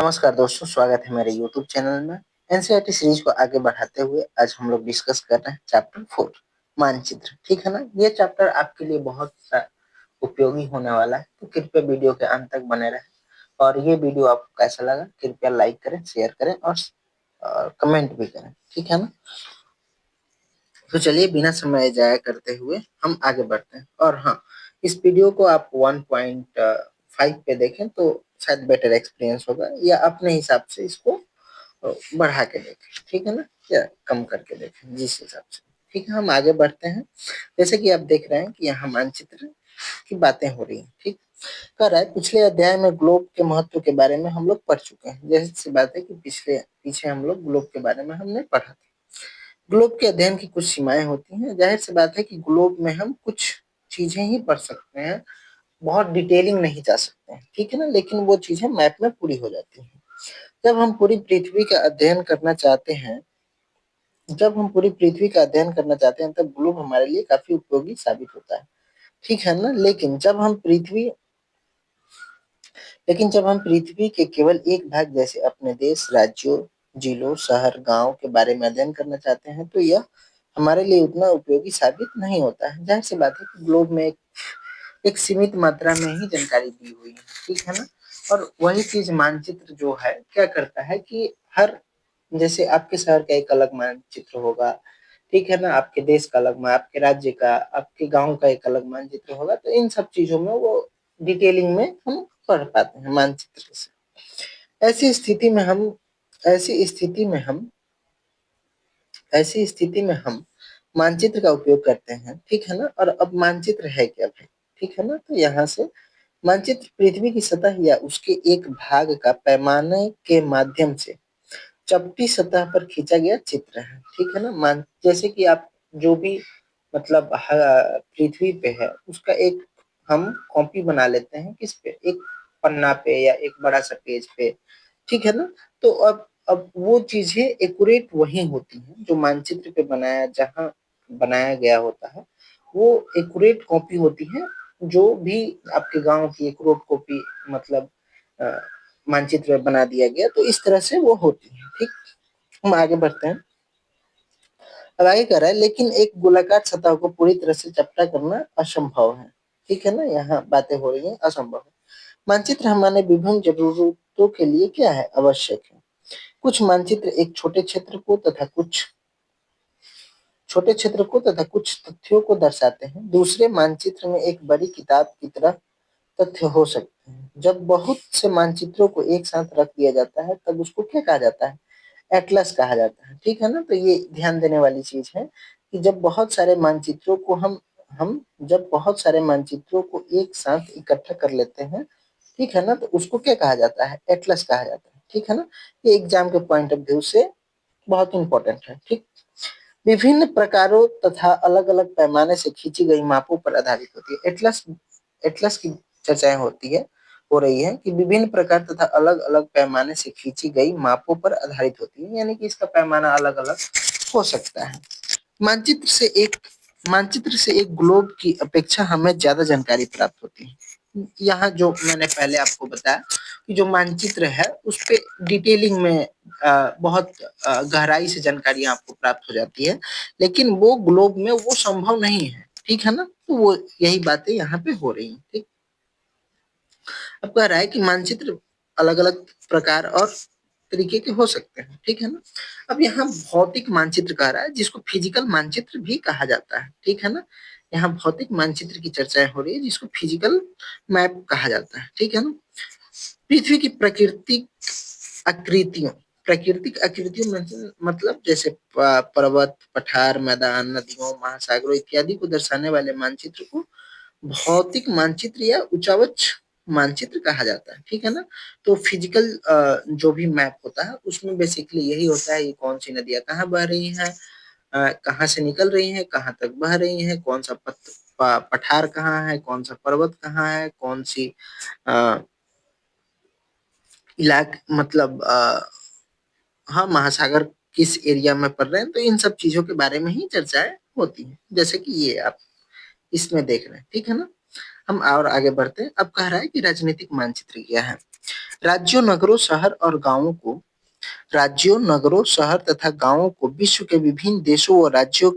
नमस्कार दोस्तों, स्वागत है मेरे YouTube चैनल में। एनसीईआरटी सीरीज को आगे बढ़ाते हुए आज हम लोग डिस्कस कर रहे हैं चैप्टर 4 मानचित्र। ठीक है ना। ये चैप्टर आपके लिए बहुत उपयोगी होने वाला है, तो कृपया वीडियो के अंत तक बने रहें। और ये वीडियो आपको कैसा लगा कृपया लाइक करें, शेयर करें और कमेंट भी करें। ठीक है ना। तो चलिए बिना समय जाया करते हुए हम आगे बढ़ते हैं। और हाँ, इस वीडियो को आप 1.5 पे देखें तो शायद बेटर एक्सपीरियंस होगा, या अपने हिसाब से इसको बढ़ा के देखें। ठीक है ना, या कम करके देखें जिस हिसाब से। ठीक है, हम आगे बढ़ते हैं। जैसे कि आप देख रहे हैं कि यहाँ मानचित्र की बातें हो रही हैं। ठीक कर रहा है। पिछले अध्याय में ग्लोब के महत्व के बारे में हम लोग पढ़ चुके हैं। जैसे सी बात है कि पीछे हम लोग ग्लोब के बारे में हमने पढ़ा था। ग्लोब के अध्ययन की कुछ सीमाएं होती हैं। जाहिर सी बात है कि ग्लोब में हम कुछ चीजें ही पढ़ सकते हैं, बहुत डिटेलिंग नहीं जा सकते हैं। ठीक है ना, लेकिन वो चीजें मैप में पूरी हो जाती हैं। जब हम पूरी पृथ्वी का अध्ययन करना चाहते हैं तब ग्लोब हमारे लिए काफी उपयोगी साबित होता है। ठीक है ना। लेकिन जब हम पृथ्वी के केवल एक भाग जैसे अपने देश, राज्यों, जिलों, शहर, गांव के बारे में अध्ययन करना चाहते हैं तो यह हमारे लिए उतना उपयोगी साबित नहीं होता है। जाहिर सी बात है कि ग्लोब में एक सीमित मात्रा में ही जानकारी दी हुई है। ठीक है ना। और वही चीज मानचित्र जो है क्या करता है कि हर, जैसे आपके शहर का एक अलग मानचित्र होगा। ठीक है ना। आपके देश का अलग, आपके राज्य का, आपके गांव का एक अलग मानचित्र होगा। तो इन सब चीजों में वो डिटेलिंग में हम पढ़ पाते हैं मानचित्र से। ऐसी स्थिति में हम ऐसी स्थिति में हम ऐसी स्थिति में हम मानचित्र का उपयोग करते हैं। ठीक है ना। और अब मानचित्र है क्या भाई? ठीक है ना। तो यहाँ से मानचित्र पृथ्वी की सतह या उसके एक भाग का पैमाने के माध्यम से चपटी सतह पर खींचा गया चित्र है। ठीक है ना। जैसे कि आप जो भी मतलब पृथ्वी पे है उसका एक हम कॉपी बना लेते हैं, किस पे? एक पन्ना पे या एक बड़ा सा पेज पे। ठीक है ना। तो अब वो चीजें एक्यूरेट वही होती हैं जो मानचित्र पे जहां बनाया गया होता है, वो एक्यूरेट कॉपी होती है। जो भी आपके गांव की एक्यूरेट कॉपी मतलब अ, मानचित्र में बना दिया गया, तो इस तरह से वो होती है। ठीक, हम आगे बढ़ते हैं। अब आगे कह रहा है, लेकिन एक गोलाकार सतह को पूरी तरह से चपटा करना असंभव है। ठीक है ना। यहाँ बातें हो रही है असंभव है। मानचित्र हमारे विभिन्न जरूरतों के लिए क्या है? आवश्यक है। कुछ मानचित्र एक छोटे क्षेत्र को तथा कुछ तथ्यों को दर्शाते हैं। दूसरे मानचित्र में एक बड़ी किताब की तरह तथ्य हो सकते हैं। जब बहुत से मानचित्रों को एक साथ रख दिया जाता है तब उसको क्या कहा जाता है? एटलस कहा जाता है। ठीक है ना। तो ये ध्यान देने वाली चीज है कि जब बहुत सारे मानचित्रों को हम जब बहुत सारे मानचित्रों को एक साथ इकट्ठा कर लेते हैं, ठीक है ना, तो उसको क्या कहा जाता है? एटलस कहा जाता है। ठीक है ना। ये एग्जाम के पॉइंट ऑफ व्यू से बहुत इंपॉर्टेंट है। ठीक, विभिन्न प्रकारों तथा अलग अलग पैमाने से खींची गई मापों पर आधारित होती है। एटलस एटलस की चर्चाएं हो रही है कि विभिन्न प्रकार तथा अलग अलग पैमाने से खींची गई मापों पर आधारित होती है, यानी कि इसका पैमाना अलग अलग हो सकता है। मानचित्र से एक मानचित्र से एक ग्लोब की अपेक्षा हमें ज्यादा जानकारी प्राप्त होती है। यहाँ जो मैंने पहले आपको बताया कि जो मानचित्र है उस पे डिटेलिंग में बहुत गहराई से जानकारी आपको प्राप्त हो जाती है, लेकिन वो ग्लोब में वो संभव नहीं है। ठीक है ना। तो वो यही बातें यहाँ पे हो रही हैं। ठीक, अब कह रहा है कि मानचित्र अलग अलग प्रकार और तरीके के हो सकते हैं। ठीक है ना। अब यहाँ भौतिक मानचित्र कह रहा है, जिसको फिजिकल मानचित्र भी कहा जाता है। ठीक है ना। यहाँ भौतिक मानचित्र की चर्चाएं हो रही है जिसको फिजिकल मैप कहा जाता है। ठीक है ना। पृथ्वी की आकृतियों प्राकृतिक आकृतियों में मतलब जैसे पर्वत, पठार, मैदान, नदियों, महासागरों इत्यादि को दर्शाने वाले मानचित्र को भौतिक मानचित्र या उचावच मानचित्र कहा जाता है। ठीक है ना। तो फिजिकल जो भी मैप होता है उसमें बेसिकली यही होता है, ये कौन सी नदियां कहाँ बह रही हैं, कहाँ से निकल रही हैं, कहाँ तक बह रही हैं, कौन सा पठार कहाँ है, कौन सा पर्वत कहाँ है, कौन सी इलाक मतलब हाँ महासागर किस एरिया में पड़ रहे हैं। तो इन सब चीजों के बारे में ही चर्चाएं होती हैं, जैसे कि ये आप इसमें देख रहे हैं। ठीक है ना। हम और आगे बढ़ते हैं। अब कह रहा है कि राजनीतिक मानचित्र क्या है। राज्यों, नगरों, शहर और गांवों को राज्यों, नगरों, शहर तथा गांवों को विश्व के विभिन्न देशों और राज्यों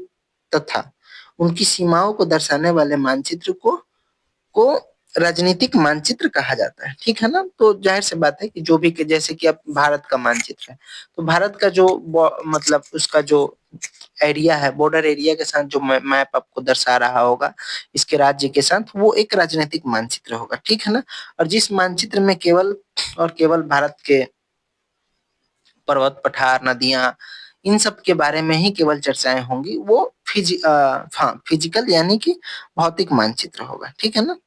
तथा उनकी सीमाओं को दर्शाने वाले मानचित्र को राजनीतिक मानचित्र कहा जाता है। ठीक है ना? तो जाहिर सी बात है कि जो भी जैसे कि अब भारत का मानचित्र है, तो भारत का जो मतलब उसका जो एरिया है, बॉर्डर एरिया के साथ जो मैप आपको दर्शा रहा होगा इसके राज्य के साथ, वो एक राजनीतिक मानचित्र होगा। ठीक है ना? और जिस मानचित्र में केवल और केवल भारत के पर्वत, पठार, नदियां, इन सब के बारे में ही केवल चर्चाएं होंगी, वो हाँ, फिजिकल यानी कि भौतिक मानचित्र होगा। ठीक है ना?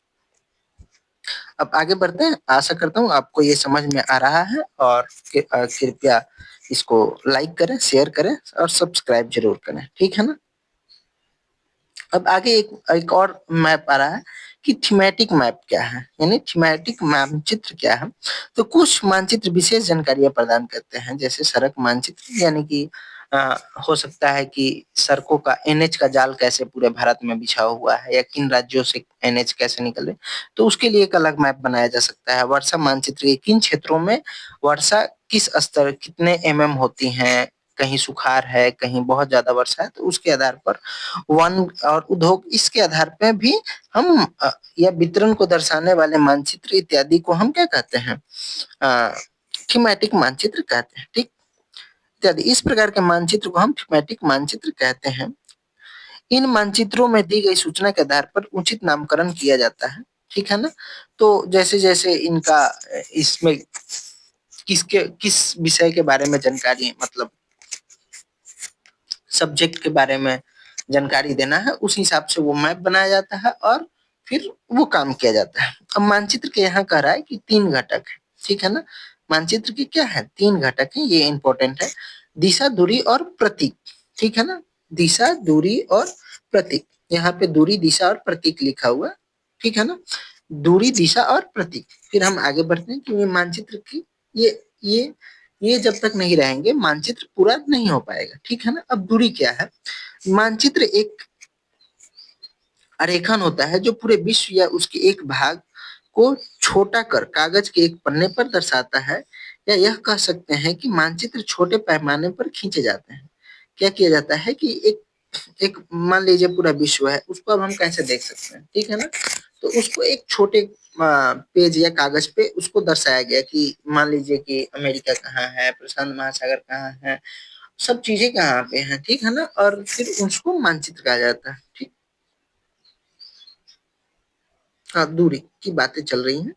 अब आगे बढ़ते हैं। आशा करता हूँ आपको ये समझ में आ रहा है, और कृपया इसको लाइक करें, शेयर करें और सब्सक्राइब जरूर करें। ठीक है ना? अब आगे एक एक और मैप आ रहा है कि थीमेटिक मैप क्या है, यानी थीमेटिक मानचित्र क्या है। तो कुछ मानचित्र विशेष जानकारियां प्रदान करते हैं, जैसे सड़क मानचित्र, यानी कि हो सकता है कि सड़कों का एनएच का जाल कैसे पूरे भारत में बिछा हुआ है, या किन राज्यों से एनएच कैसे निकले, तो उसके लिए एक अलग मैप बनाया जा सकता है। वर्षा मानचित्र, ये किन क्षेत्रों में वर्षा किस स्तर, कितने होती है, कहीं सुखाड़ है, कहीं बहुत ज्यादा वर्षा है, तो उसके आधार पर वन और उद्योग, इसके आधार पर भी हम या वितरण को दर्शाने वाले मानचित्र इत्यादि को हम क्या कहते हैं, थीमेटिक मानचित्र कहते हैं। ठीक, इत्यादि इस प्रकार के मानचित्र को हम थीमेटिक मानचित्र कहते हैं। इन मानचित्रों में दी गई सूचना के आधार पर उचित नामकरण किया जाता है। ठीक है ना? तो जैसे जैसे इनका इसमें किस विषय के बारे में जानकारी, मतलब सब्जेक्ट के बारे में जानकारी देना है, उस हिसाब से वो मैप बनाया जाता है और फिर वो काम किया जाता है। अब मानचित्र के यहाँ कह रहा है कि 3 घटक है। ठीक है ना? मानचित्र के क्या है? 3 घटक है, ये इंपॉर्टेंट है। दिशा, दूरी और प्रतीक। ठीक है ना? दिशा, दूरी और प्रतीक। यहाँ पे दूरी, दिशा और प्रतीक लिखा हुआ है। ठीक है ना? दूरी, दिशा और प्रतीक। फिर हम आगे बढ़ते हैं कि ये मानचित्र की ये ये ये जब तक नहीं रहेंगे मानचित्र पूरा नहीं हो पाएगा। ठीक है ना? अब दूरी क्या है? मानचित्र एक आरेखन होता है जो पूरे विश्व या उसके एक भाग को छोटा कर कागज के एक पन्ने पर दर्शाता है, या यह कह सकते हैं कि मानचित्र छोटे पैमाने पर खींचे जाते हैं। क्या किया जाता है कि एक एक मान लीजिए पूरा विश्व है, उसको अब हम कैसे देख सकते हैं? ठीक है ना? तो उसको एक छोटे पेज या कागज पे उसको दर्शाया गया कि मान लीजिए कि अमेरिका कहाँ है, प्रशांत महासागर कहाँ है, सब चीजें कहाँ पे हैं। ठीक है ना? और फिर उसको मानचित्र कहा जाता है। ठीक, हाँ, दूरी की बातें चल रही हैं।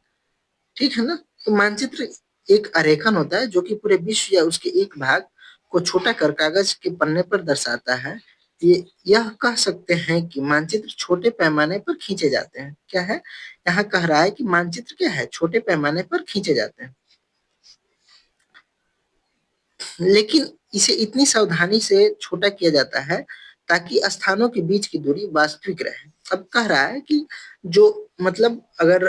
ठीक है ना? तो मानचित्र एक आरेखन होता है जो कि पूरे विश्व या उसके एक भाग को छोटा कर कागज के पन्ने पर दर्शाता है। ये यह कह सकते हैं कि मानचित्र छोटे पैमाने पर खींचे जाते हैं। क्या है? यहाँ कह रहा है कि मानचित्र क्या है? छोटे पैमाने पर खींचे जाते हैं, लेकिन इसे इतनी सावधानी से छोटा किया जाता है ताकि स्थानों के बीच की दूरी वास्तविक रहे। अब कह रहा है कि जो मतलब अगर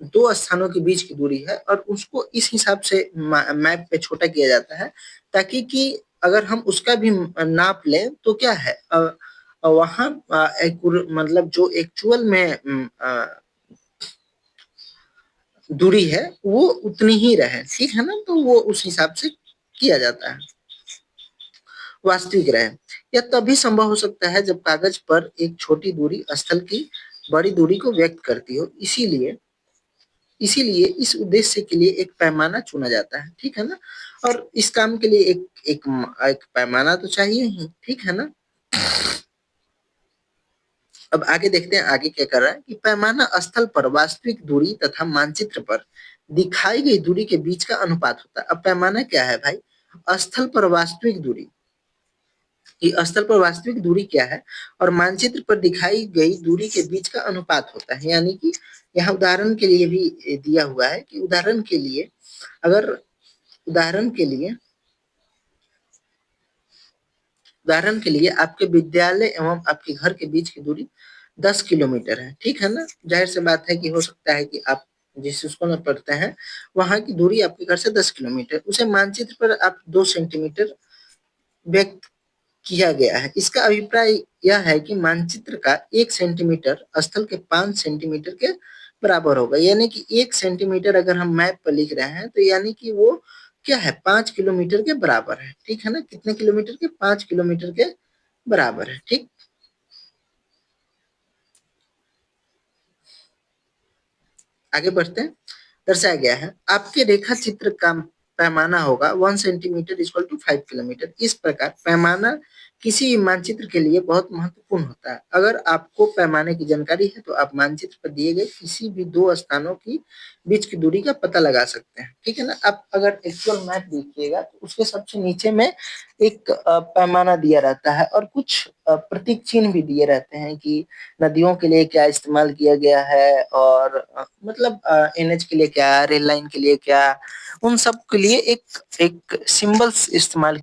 दो स्थानों के बीच की दूरी है और उसको इस हिसाब से मैप पे छोटा किया जाता है ताकि कि अगर हम उसका भी नाप लें तो क्या है, वहां मतलब जो एक्चुअल में दूरी है वो उतनी ही रहे। ठीक है ना? तो वो उस हिसाब से किया जाता है, वास्तविक रहे। यह तभी संभव हो सकता है जब कागज पर एक छोटी दूरी स्थल की बड़ी दूरी को व्यक्त करती हो। इसीलिए इसीलिए इस उद्देश्य के लिए एक पैमाना चुना जाता है। ठीक है ना? और इस काम के लिए एक पैमाना तो चाहिए ही। ठीक है ना? अब आगे देखते हैं आगे क्या कर रहा है कि पैमाना स्थल पर वास्तविक दूरी तथा मानचित्र पर दिखाई गई दूरी के बीच का अनुपात होता है। अब पैमाना क्या है भाई? स्थल पर वास्तविक दूरी, कि स्थल पर वास्तविक दूरी क्या है और मानचित्र पर दिखाई गई दूरी के बीच का अनुपात होता है। यानी कि यहाँ उदाहरण के लिए भी दिया हुआ है कि अगर उदाहरण के लिए उदाहरण के लिए आपके विद्यालय एवं आपके घर के बीच की दूरी 10 किलोमीटर है। ठीक है ना? जाहिर सी बात है कि हो सकता है कि आप जिस स्कूल में पढ़ते हैं वहां की दूरी आपके घर से 10 किलोमीटर, उसे मानचित्र पर आप 2 सेंटीमीटर व्यक्त किया गया है। इसका अभिप्राय यह है कि मानचित्र का 1 सेंटीमीटर स्थल के 5 सेंटीमीटर के बराबर होगा। यानी कि 1 सेंटीमीटर अगर हम मैप पर लिख रहे हैं, तो यानी कि वो क्या है, 5 किलोमीटर के बराबर है, ठीक है ना? कितने किलोमीटर के? 5 किलोमीटर के बराबर है, ठीक? आगे बढ़ते हैं। दर्शाया गया है, आपके रेखा चित्र का पैमाना होगा 1 सेंटीमीटर इक्वल टू 5 किलोमीटर। इस प्रकार पैमाना किसी भी मानचित्र के लिए बहुत महत्वपूर्ण होता है। अगर आपको पैमाने की जानकारी है, तो आप मानचित्र पर दिए गए किसी भी 2 स्थानों की बीच की दूरी का पता लगा सकते हैं, ठीक है ना? आप अगर एक्चुअल मैप देखिएगा, तो उसके सबसे नीचे में एक पैमाना दिया रहता है और कुछ प्रतीक चिन्ह भी दिए रहते हैं कि नदियों के लिए क्या इस्तेमाल किया गया है, और मतलब एनएच के लिए क्या, रेल लाइन के लिए क्या, उन सब के लिए एक एक सिंबल्स इस्तेमाल